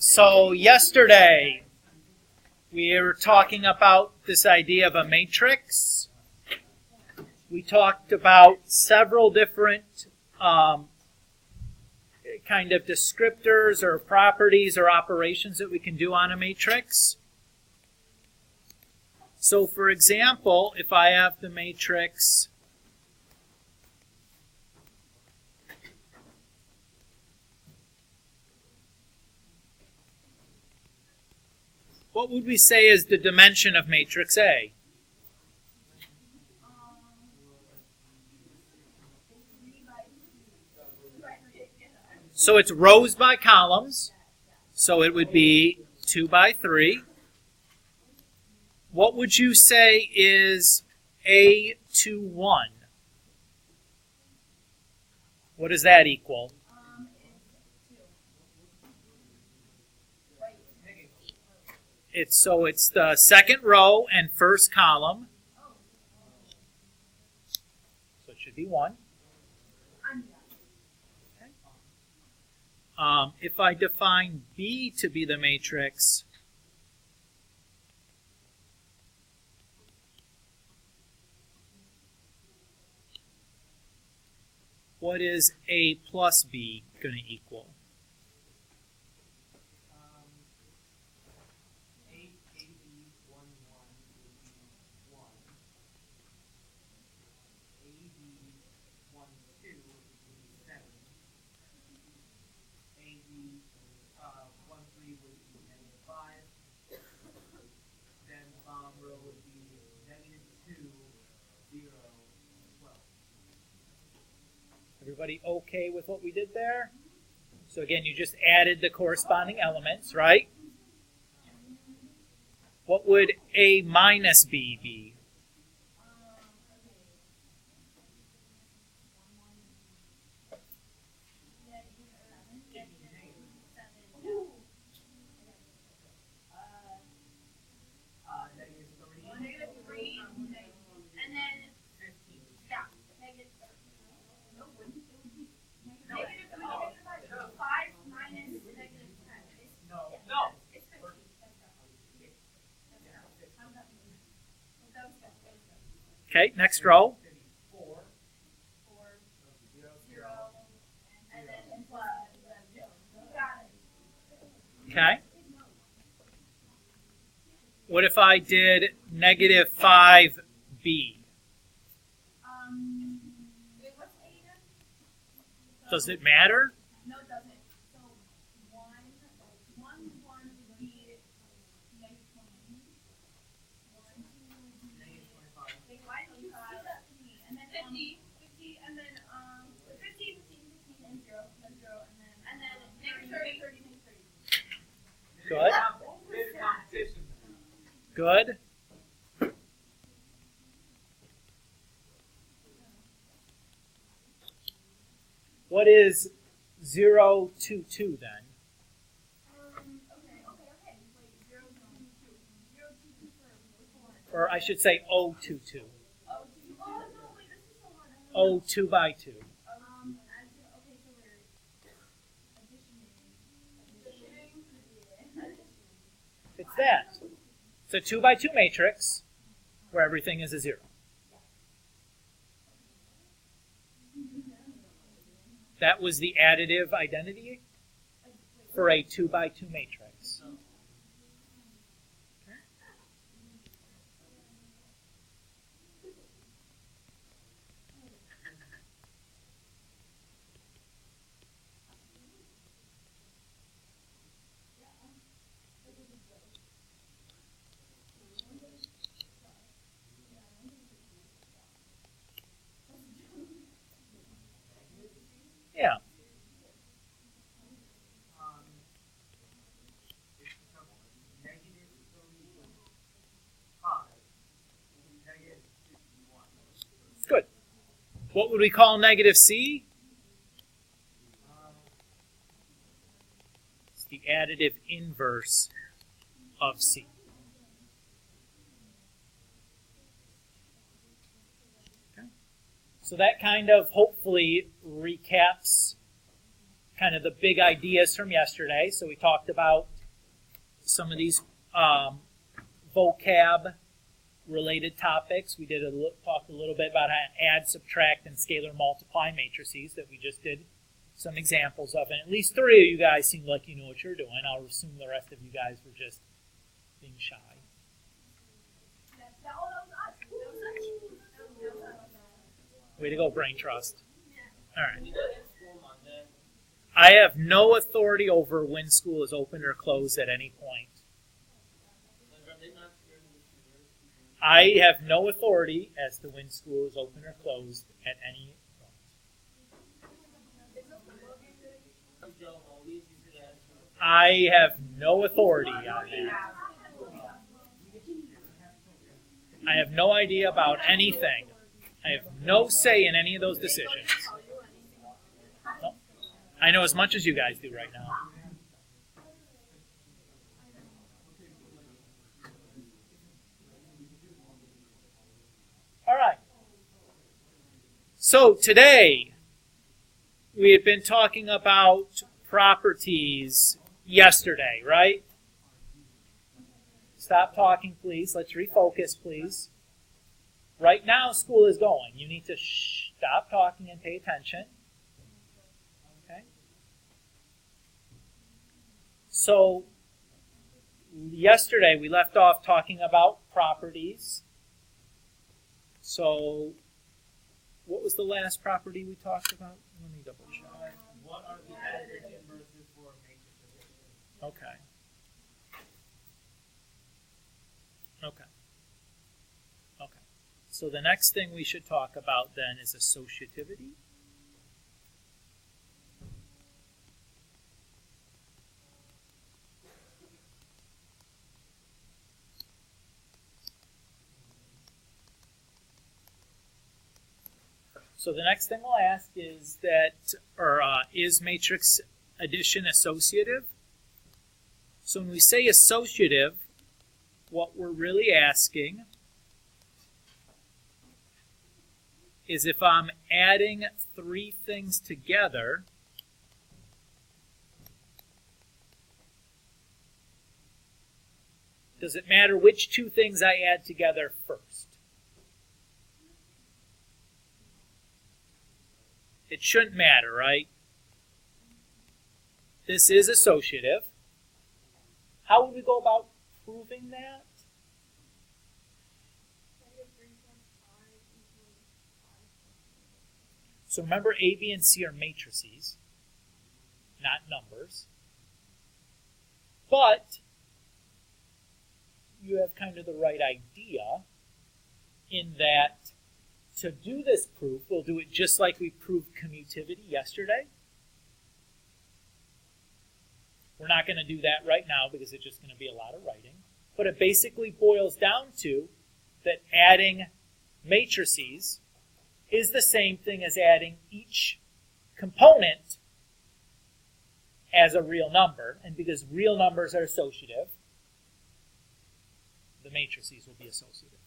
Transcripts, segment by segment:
So yesterday we were talking about this idea of a matrix. We talked about several different kind of descriptors or properties or operations that we can do on a matrix. So for example, if I have the matrix what would we say is the dimension of matrix A? So it's rows by columns, so it would be 2 by 3. What would you say is A to 1? What does that equal? It's the second row and first column. So it should be 1. Okay. If I define B to be the matrix, what is A plus B going to equal? Everybody okay with what we did there? So again, you just added the corresponding elements, right? What would A minus B be? Okay, next row. Okay. What if I did negative 5b? Does it matter? No, it doesn't. So 1 would be negative 20. 1, 2 would be negative 25. And then 50, and then 50, and 0, and then 0, and then negative 30, negative 30. Good. Good. What is 0, 2, 2 then? Okay. Wait, 0, 2, 2. 0, 2, 2 for 4. Or I should say O, 2, 2. Oh, 2. Oh, no, wait, this is so hard. O, 2 by 2. Okay, so we're additioning. It's that. It's a 2 by 2 matrix where everything is a 0. That was the additive identity for a 2 by 2 matrix. Yeah. Good. What would we call negative C? It's the additive inverse of C. Okay. So that kind of hopefully recaps kind of the big ideas from yesterday. So we talked about some of these vocab related topics. We did talk a little bit about how to add, subtract, and scalar multiply matrices that we just did some examples of. And at least 3 of you guys seem like you know what you're doing. I'll assume the rest of you guys were just being shy. Way to go, brain trust. All right. I have no authority over when school is open or closed at any point. I have no authority as to when school is open or closed at any point. I have no authority on that. I have no idea about anything. I have no say in any of those decisions. No. I know as much as you guys do right now. All right. So today, we had been talking about properties yesterday, right? Stop talking, please. Let's refocus, please. Right now, school is going. You need to stop talking and pay attention. Okay? So, yesterday we left off talking about properties. So, what was the last property we talked about? Let me double check. What are the average inverses for matrices? Okay. Okay. Okay. So the next thing we should talk about then is associativity. So the next thing we'll ask is is matrix addition associative? So when we say associative, what we're really asking is if I'm adding 3 things together, does it matter which 2 things I add together first? It shouldn't matter, right? This is associative. How would we go about proving that? So remember, A, B, and C are matrices, not numbers. But you have kind of the right idea in that to do this proof, we'll do it just like we proved commutativity yesterday. We're not going to do that right now because it's just going to be a lot of writing. But it basically boils down to that adding matrices is the same thing as adding each component as a real number. And because real numbers are associative, the matrices will be associative.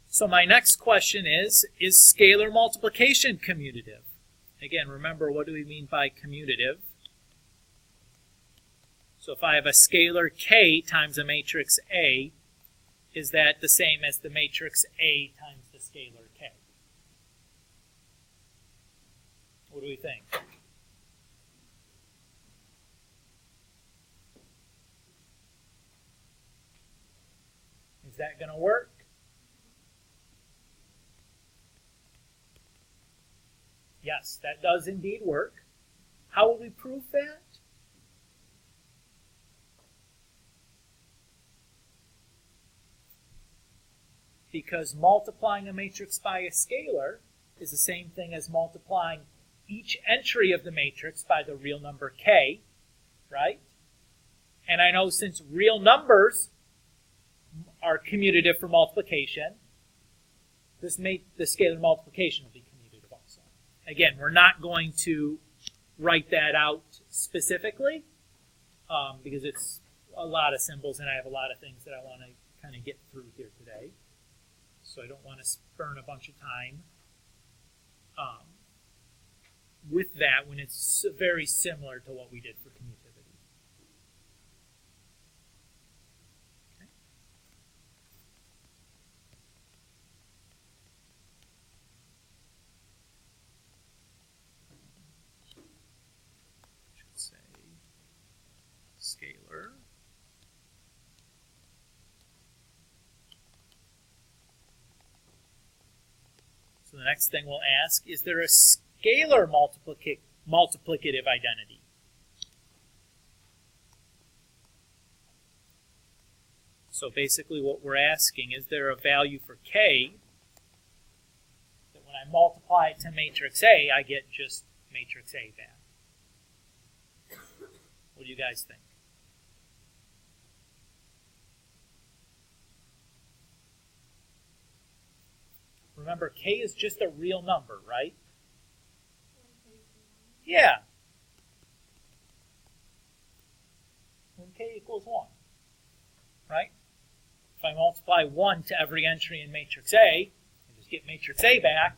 So my next question is scalar multiplication commutative? Again, remember, what do we mean by commutative? So if I have a scalar K times a matrix A, is that the same as the matrix A times the scalar K? What do we think? Is that going to work? Yes, that does indeed work. How will we prove that? Because multiplying a matrix by a scalar is the same thing as multiplying each entry of the matrix by the real number k, right? And I know since real numbers are commutative for multiplication, the scalar multiplication will be commutative also. Again, we're not going to write that out specifically because it's a lot of symbols and I have a lot of things that I want to kind of get through here today. So I don't want to burn a bunch of time with that when it's very similar to what we did for commutativity. Okay. I should say scalar. So the next thing we'll ask, is there a scalar multiplicative identity? So basically what we're asking, is there a value for k that when I multiply it to matrix A, I get just matrix A back? What do you guys think? Remember, k is just a real number, right? Yeah. When k equals 1, right? If I multiply 1 to every entry in matrix A, I just get matrix A back.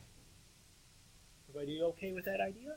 Everybody okay with that idea?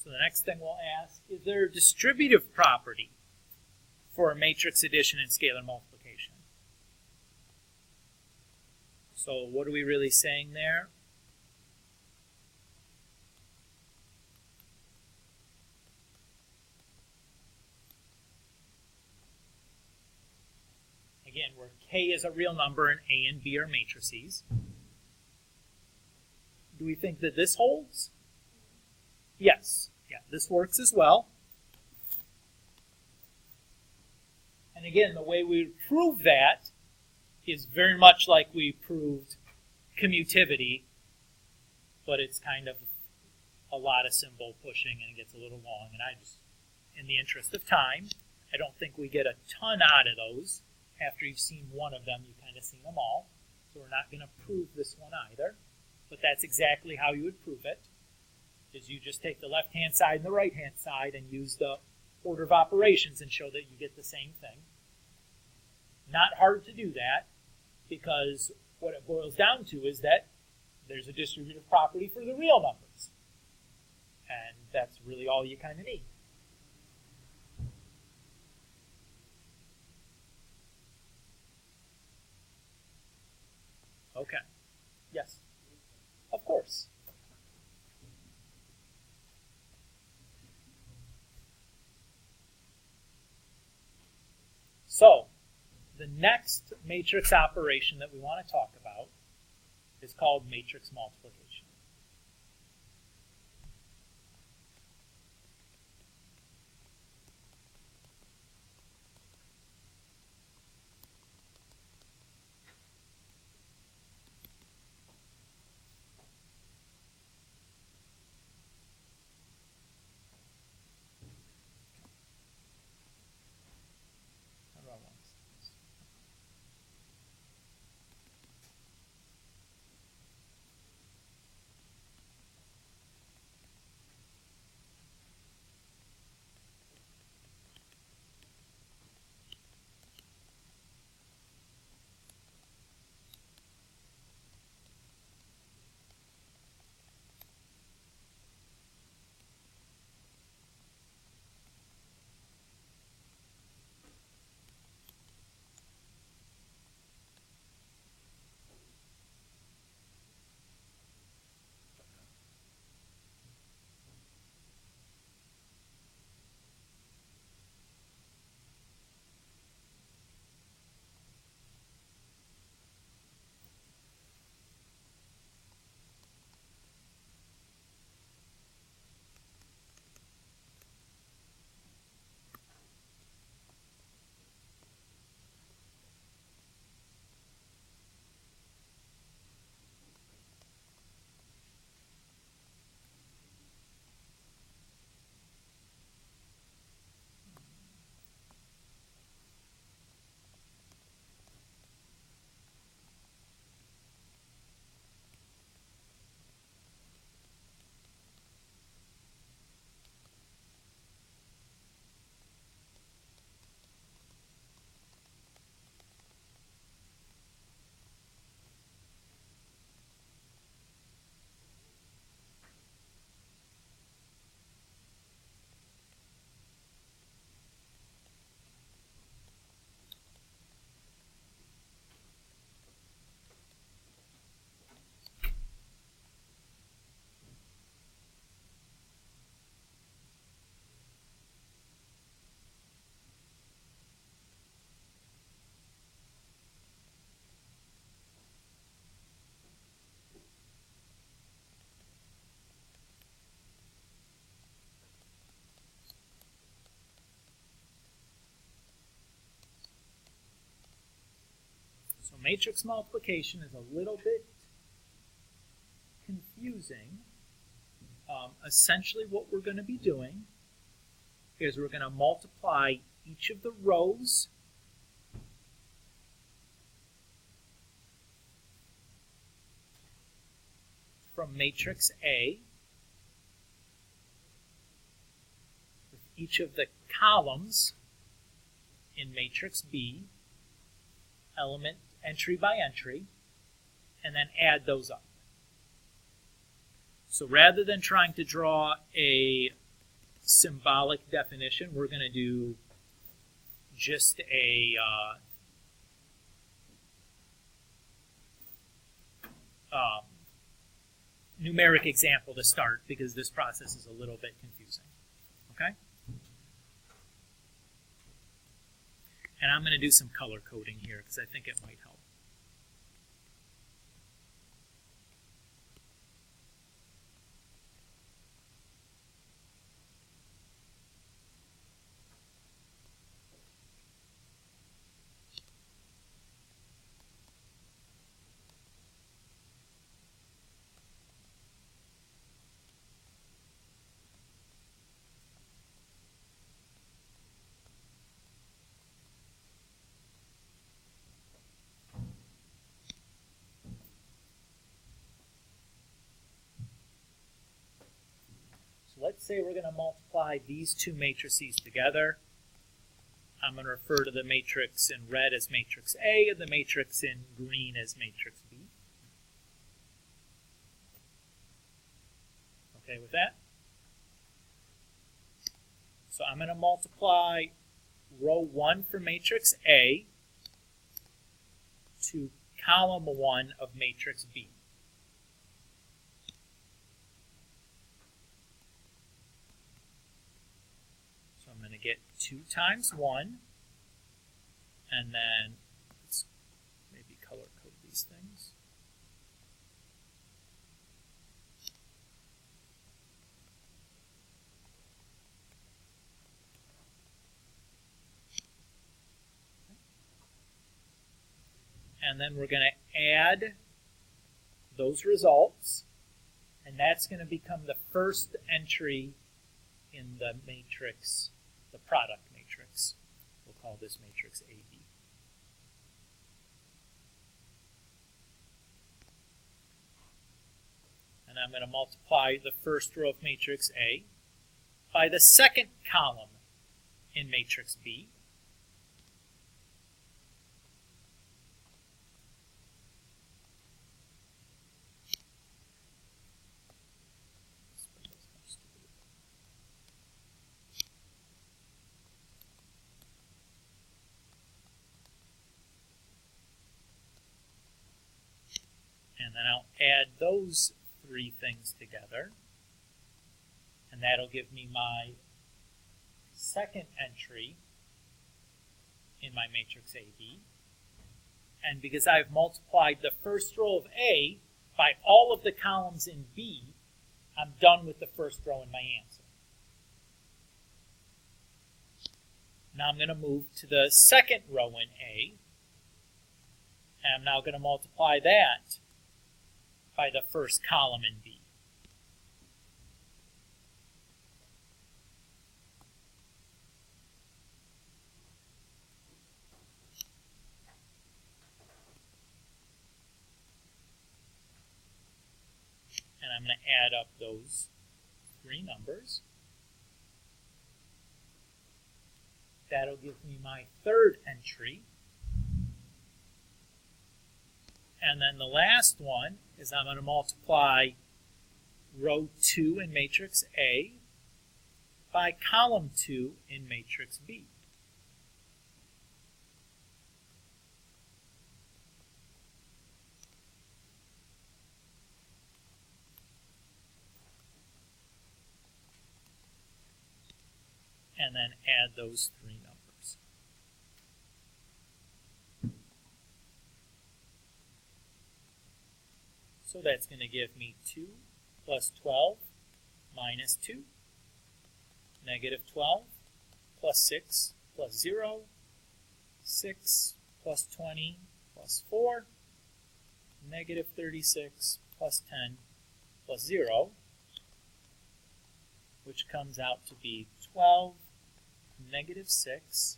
So the next thing we'll ask, is there a distributive property for matrix addition and scalar multiplication? So what are we really saying there? Again, where k is a real number and A and B are matrices. Do we think that this holds? Yes. Yeah, this works as well. And again, the way we prove that is very much like we proved commutativity, but it's kind of a lot of symbol pushing and it gets a little long. And I just, in the interest of time, I don't think we get a ton out of those. After you've seen one of them, you've kind of seen them all. So we're not going to prove this one either. But that's exactly how you would prove it, is you just take the left-hand side and the right-hand side and use the order of operations and show that you get the same thing. Not hard to do that, because what it boils down to is that there's a distributive property for the real numbers. And that's really all you kind of need. Okay. Yes? Of course. So, the next matrix operation that we want to talk about is called matrix multiplication. matrix multiplication is a little bit confusing. Essentially what we're going to be doing is we're going to multiply each of the rows from matrix A with each of the columns in matrix B, element entry by entry, and then add those up. So rather than trying to draw a symbolic definition, we're going to do just a numeric example to start, because this process is a little bit confusing. Okay? And I'm going to do some color coding here because I think it might help. Let's say we're going to multiply these two matrices together. I'm going to refer to the matrix in red as matrix A and the matrix in green as matrix B. Okay with that? So I'm going to multiply row 1 for matrix A to column 1 of matrix B. I'm going to get 2 times 1, and then let's maybe color code these things. And then we're going to add those results, and that's going to become the first entry in the matrix, the product matrix. We'll call this matrix AB. And I'm going to multiply the first row of matrix A by the second column in matrix B. And then I'll add those 3 things together. And that'll give me my second entry in my matrix AB. And because I've multiplied the first row of A by all of the columns in B, I'm done with the first row in my answer. Now I'm going to move to the second row in A. And I'm now going to multiply that by the first column in B. And I'm going to add up those 3 numbers. That'll give me my third entry. And then the last one is I'm going to multiply row 2 in matrix A by column 2 in matrix B. And then add those 3 numbers. So that's going to give me 2 plus 12 minus 2, negative 12 plus 6 plus 0, 6 plus 20 plus 4, negative 36 plus 10 plus 0, which comes out to be 12, negative 6,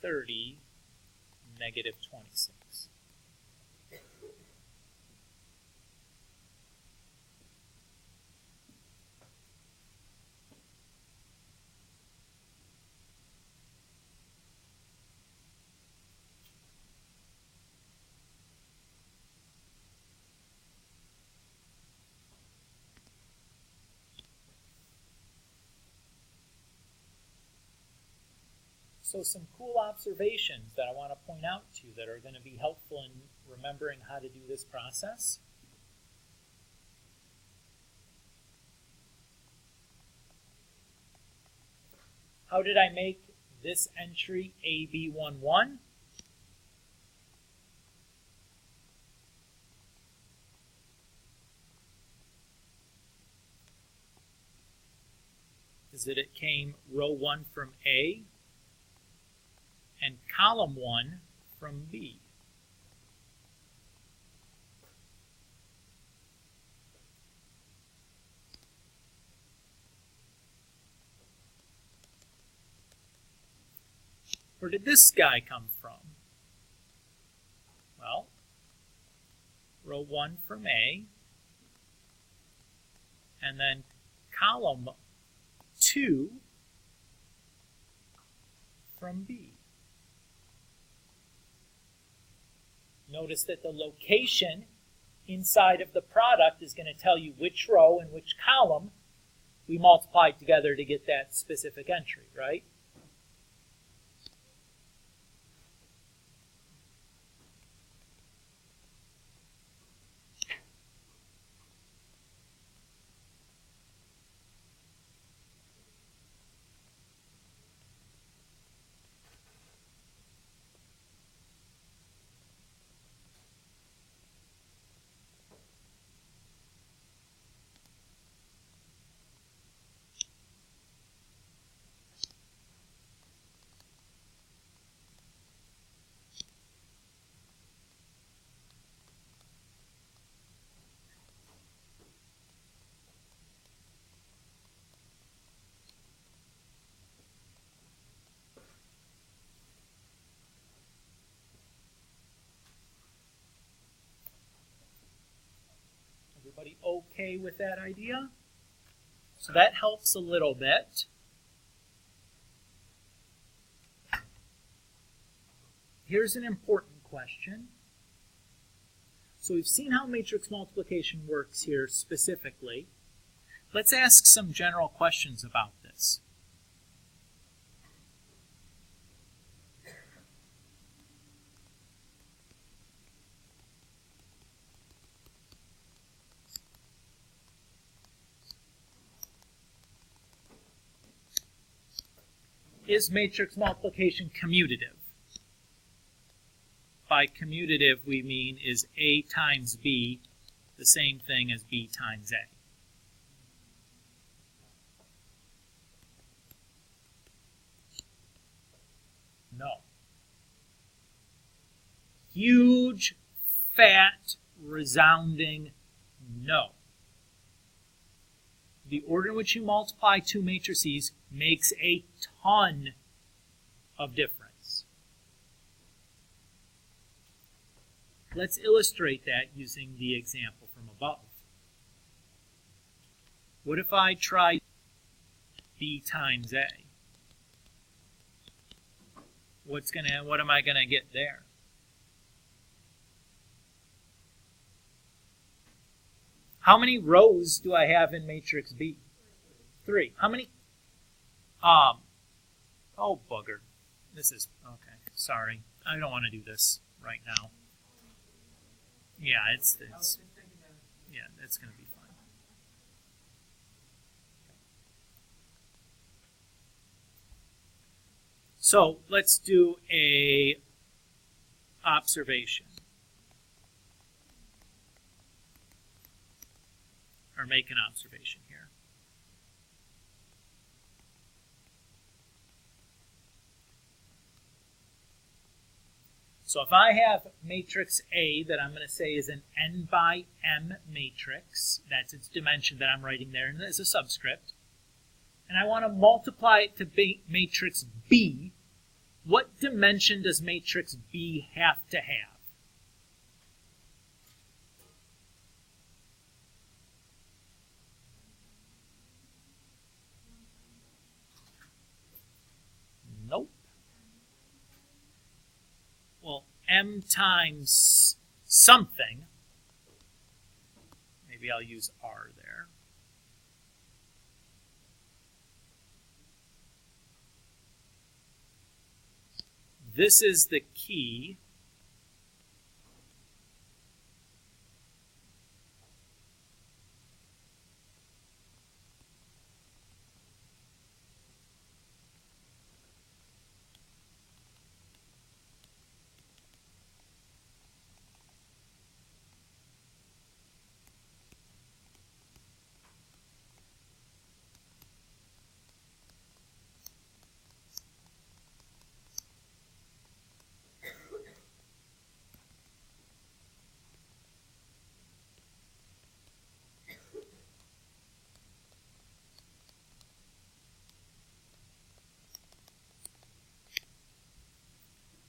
30, negative 26. So some cool observations that I want to point out to you that are going to be helpful in remembering how to do this process. How did I make this entry AB11? Is that it came row 1 from A and column 1 from B. Where did this guy come from? Well, row 1 from A, and then column 2 from B. Notice that the location inside of the product is going to tell you which row and which column we multiplied together to get that specific entry, right? Everybody okay with that idea? So that helps a little bit. Here's an important question. So we've seen how matrix multiplication works here specifically. Let's ask some general questions about this. Is matrix multiplication commutative? By commutative, we mean is A times B the same thing as B times A? No. Huge, fat, resounding no. The order in which you multiply two matrices makes a ton of difference. Let's illustrate that using the example from above. What if I try B times A? What am I going to get there? How many rows do I have in matrix B? 3. How many? Oh, bugger. This is, okay, sorry. I don't want to do this right now. Yeah, it's going to be fun. So let's do a observation. Or make an observation here. So if I have matrix A that I'm going to say is an n by m matrix, that's its dimension that I'm writing there as a subscript, and I want to multiply it to matrix B, what dimension does matrix B have to have? Nope. Well, m times something. Maybe I'll use r there. This is the key.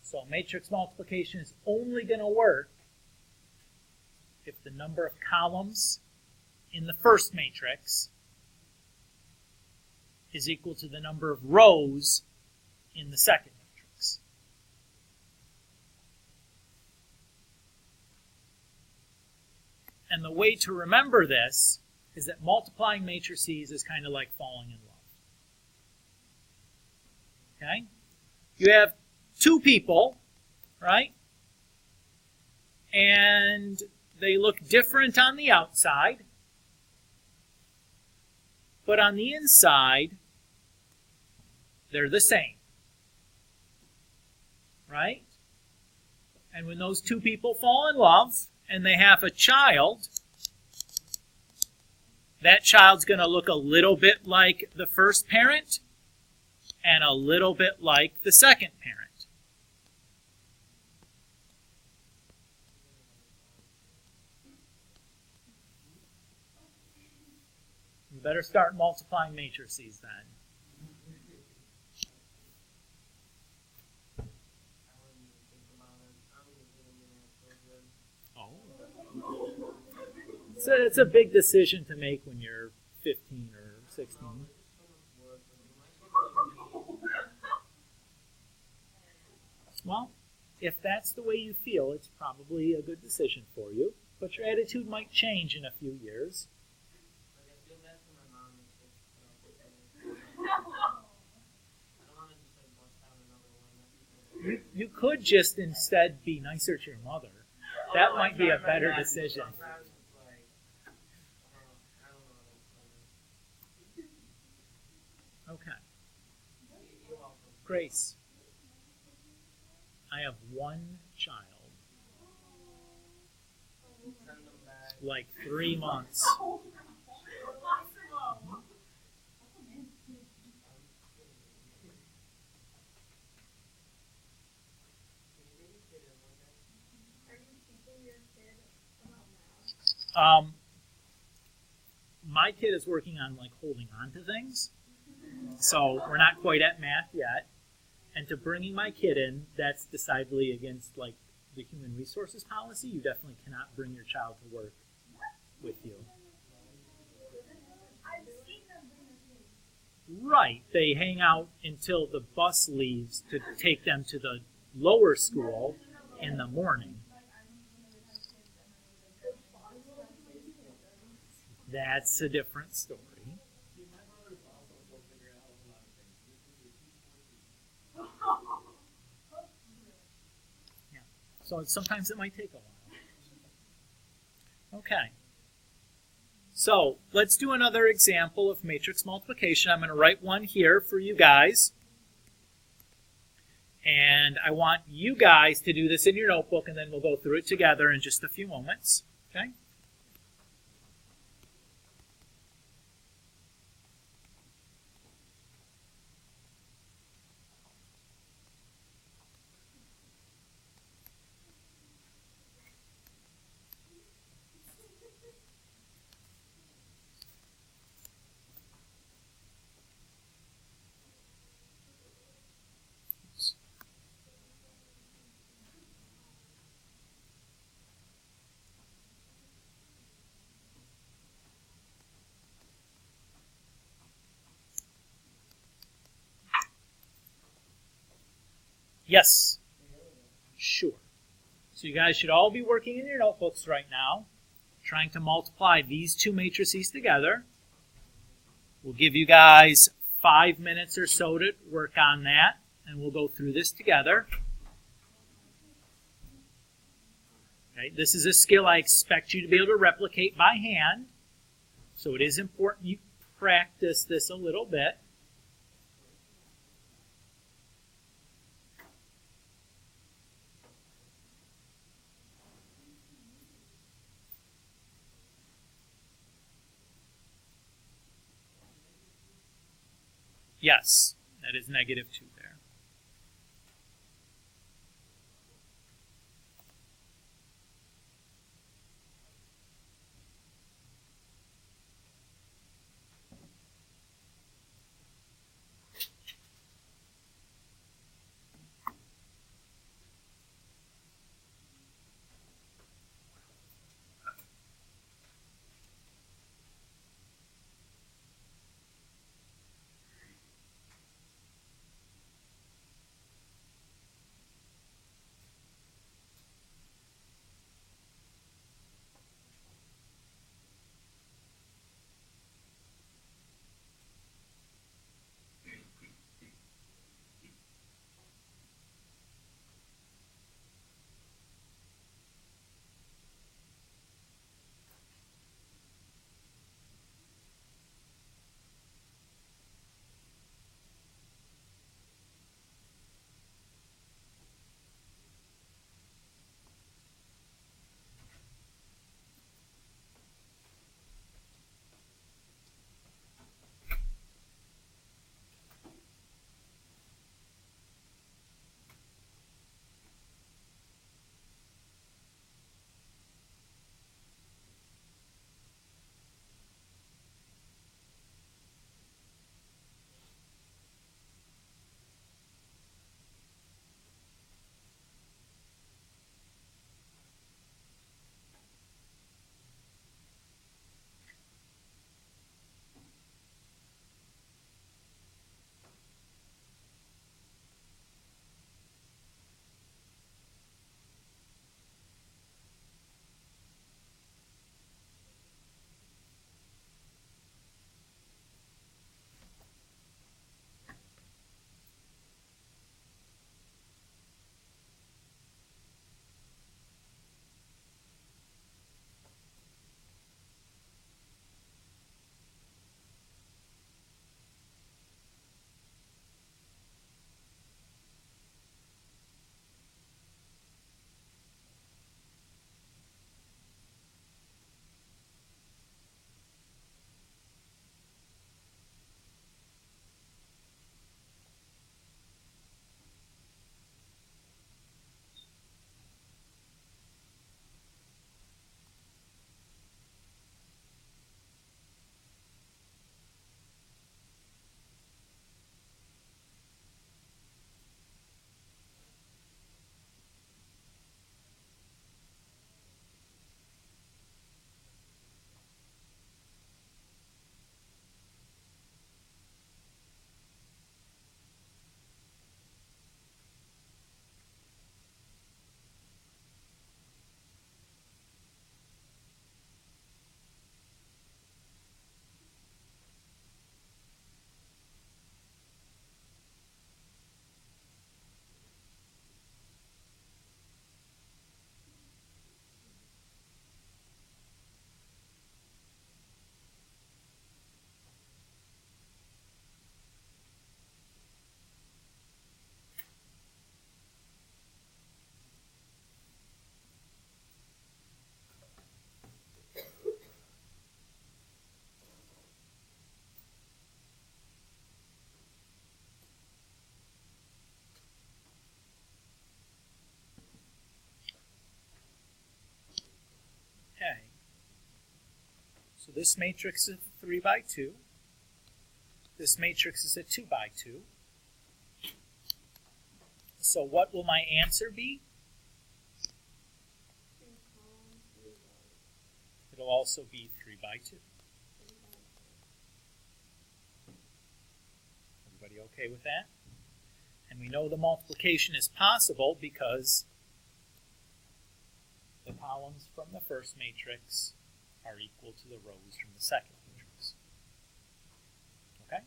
So matrix multiplication is only going to work if the number of columns in the first matrix is equal to the number of rows in the second matrix. And the way to remember this is that multiplying matrices is kind of like falling in love. Okay? You have two people, right? And they look different on the outside, but on the inside, they're the same, right? And when those two people fall in love and they have a child, that child's going to look a little bit like the first parent and a little bit like the second parent. You better start multiplying matrices then. Oh. So it's a big decision to make when you're 15 or 16. Well, if that's the way you feel, it's probably a good decision for you. But your attitude might change in a few years. You could just instead be nicer to your mother. That might be a better decision. Okay. Grace. I have one child. Like 3 months. My kid is working on like holding on to things, so we're not quite at math yet. And to bringing my kid in, that's decidedly against like the human resources policy. You definitely cannot bring your child to work with you. Right, they hang out until the bus leaves to take them to the lower school in the morning. That's a different story. Yeah. So sometimes it might take a while. Okay. So let's do another example of matrix multiplication. I'm going to write one here for you guys. And I want you guys to do this in your notebook, and then we'll go through it together in just a few moments. Okay? Yes. Sure. So you guys should all be working in your notebooks right now, trying to multiply these two matrices together. We'll give you guys 5 minutes or so to work on that, and we'll go through this together. Okay, this is a skill I expect you to be able to replicate by hand, so it is important you practice this a little bit. Yes, that is -2 there. Okay. So this matrix is a 3 by 2. This matrix is a 2 by 2. So what will my answer be? It'll also be 3 by 2. Everybody okay with that? And we know the multiplication is possible because the columns from the first matrix are equal to the rows from the second matrix. Okay?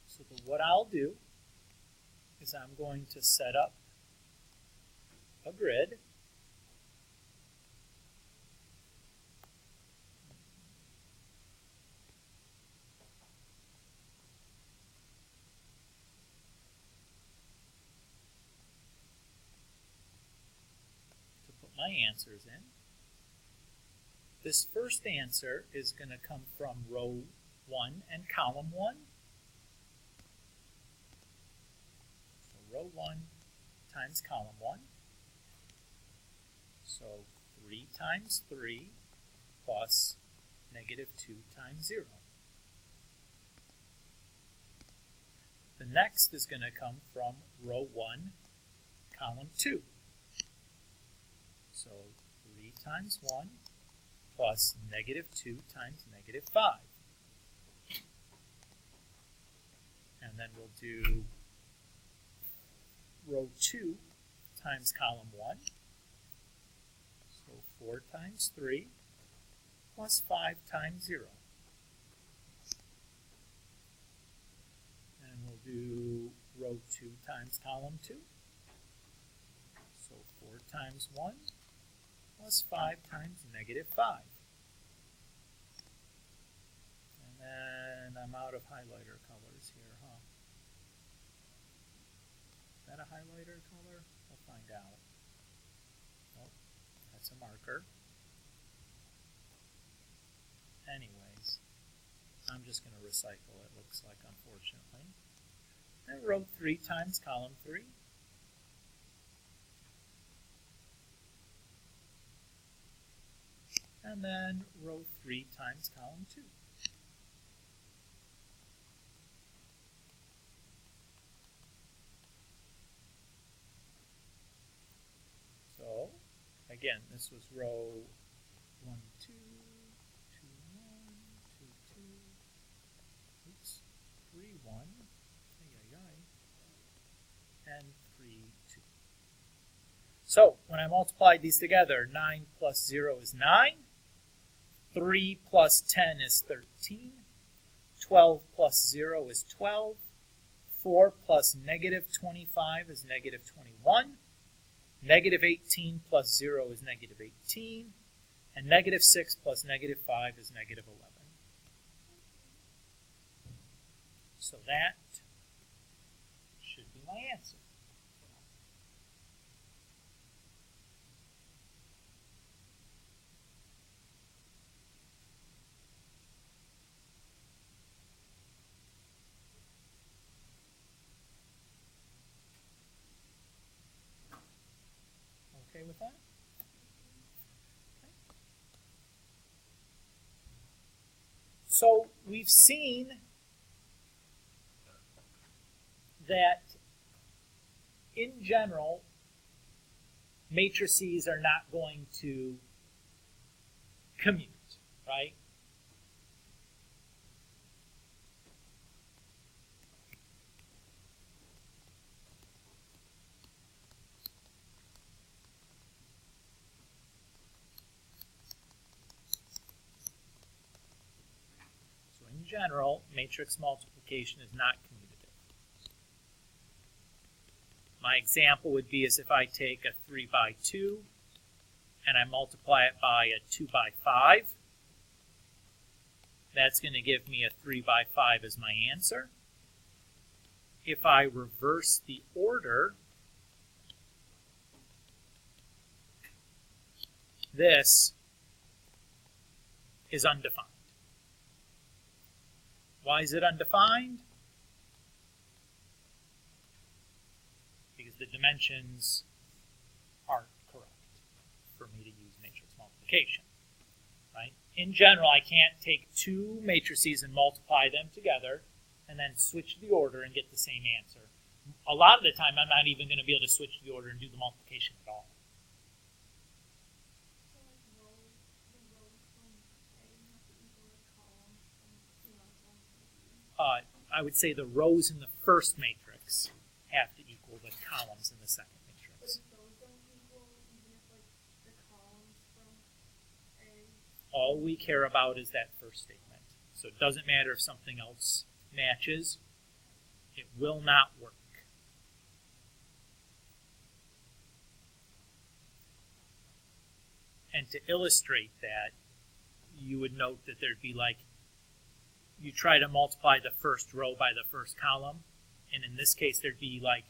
So what I'll do is I'm going to set up a grid. To put my answers in. This first answer is going to come from row 1 and column 1. So row 1 times column 1. So 3 times 3 plus negative 2 times 0. The next is going to come from row 1, column 2. So 3 times 1 plus negative 2 times negative 5. And then we'll do row 2 times column 1. So 4 times 3 plus 5 times 0. And we'll do row 2 times column 2. So 4 times 1 plus 5 times negative 5. And then I'm out of highlighter colors here, huh? Is that a highlighter color? We'll find out. Nope, that's a marker. Anyways, I'm just going to recycle it, looks like, unfortunately. And row 3 times column 3. And then row 3 times column 2. So, again, this was row 1, 2, 2, 1, 2, 2, oops, 3, 1, and 3, 2. So, when I multiplied these together, 9 plus 0 is 9. 3 plus 10 is 13. 12 plus 0 is 12. 4 plus negative 25 is negative 21. Negative 18 plus 0 is negative 18. And negative 6 plus negative 5 is negative 11. So that should be my answer. Okay with that? Okay. So we've seen that in general, matrices are not going to commute, right? In general, matrix multiplication is not commutative. My example would be as if I take a 3 by 2 and I multiply it by a 2 by 5. That's going to give me a 3 by 5 as my answer. If I reverse the order, this is undefined. Why is it undefined? Because the dimensions aren't correct for me to use matrix multiplication. Right? In general, I can't take two matrices and multiply them together and then switch the order and get the same answer. A lot of the time, I'm not even going to be able to switch the order and do the multiplication at all. I would say the rows in the first matrix have to equal the columns in the second matrix. But if those don't equal, even if like the columns from A. All we care about is that first statement. So it doesn't matter if something else matches. It will not work. And to illustrate that, you would note that there'd be like, you try to multiply the first row by the first column, and in this case there'd be like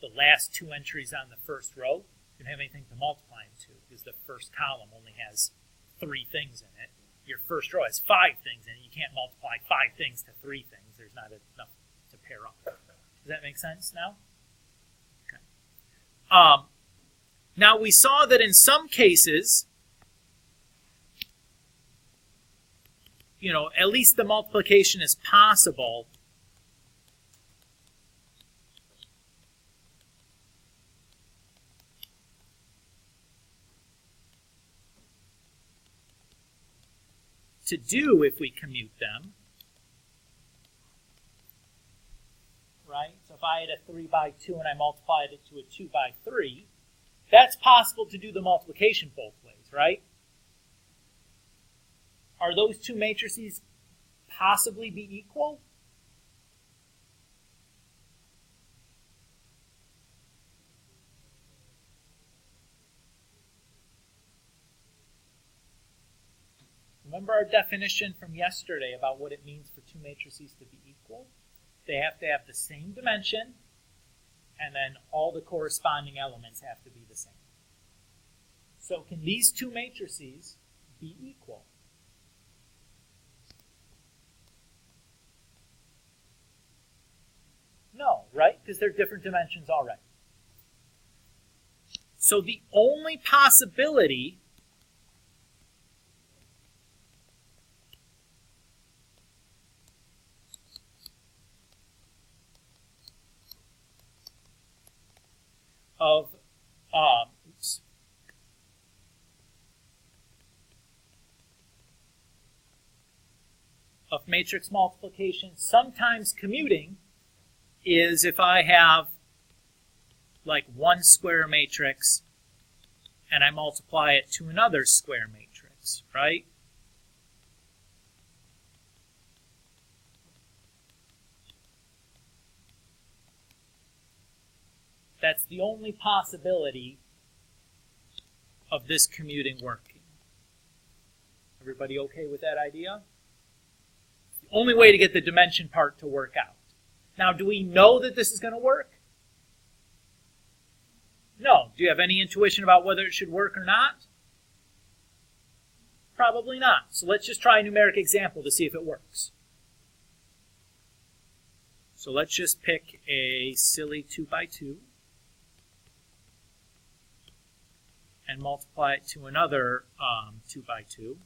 the last two entries on the first row. You don't have anything to multiply them to, because the first column only has 3 things in it. Your first row has 5 things in it. You can't multiply 5 things to 3 things. There's not enough to pair up. Does that make sense now? Okay. Now we saw that in some cases, at least the multiplication is possible to do if we commute them. Right? So if I had a 3 by 2 and I multiplied it to a 2 by 3, that's possible to do the multiplication both ways, right? Are those two matrices possibly be equal? Remember our definition from yesterday about what it means for two matrices to be equal? They have to have the same dimension, and then all the corresponding elements have to be the same. So can these two matrices be equal? No, right? Because they're different dimensions already. So the only possibility of matrix multiplication, sometimes commuting, is if I have like one square matrix and I multiply it to another square matrix, right? That's the only possibility of this commuting working. Everybody okay with that idea? The only way to get the dimension part to work out. Now, do we know that this is going to work? No. Do you have any intuition about whether it should work or not? Probably not. So let's just try a numeric example to see if it works. So let's just pick a silly 2 by 2 and multiply it to another 2 by 2.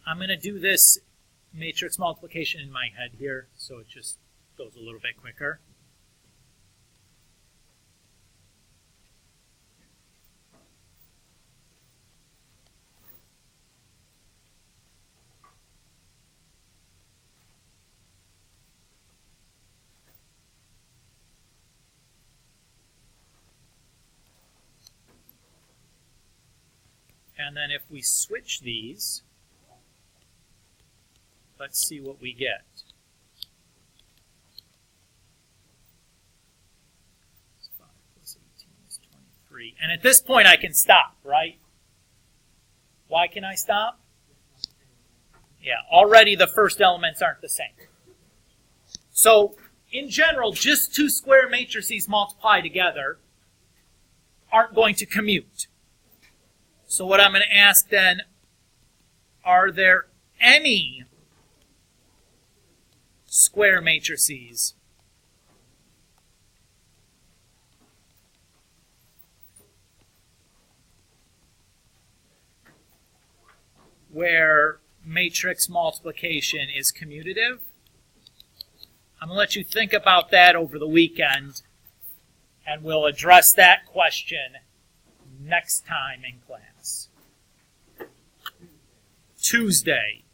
I'm going to do this matrix multiplication in my head here, so it just goes a little bit quicker. And then if we switch these, let's see what we get. 5 plus 18 is 23. And at this point I can stop, right? Why can I stop? Yeah, already the first elements aren't the same. So, in general, just two square matrices multiplied together aren't going to commute. So what I'm going to ask then, are there any square matrices where matrix multiplication is commutative? I'm going to let you think about that over the weekend, and we'll address that question next time in class. Tuesday.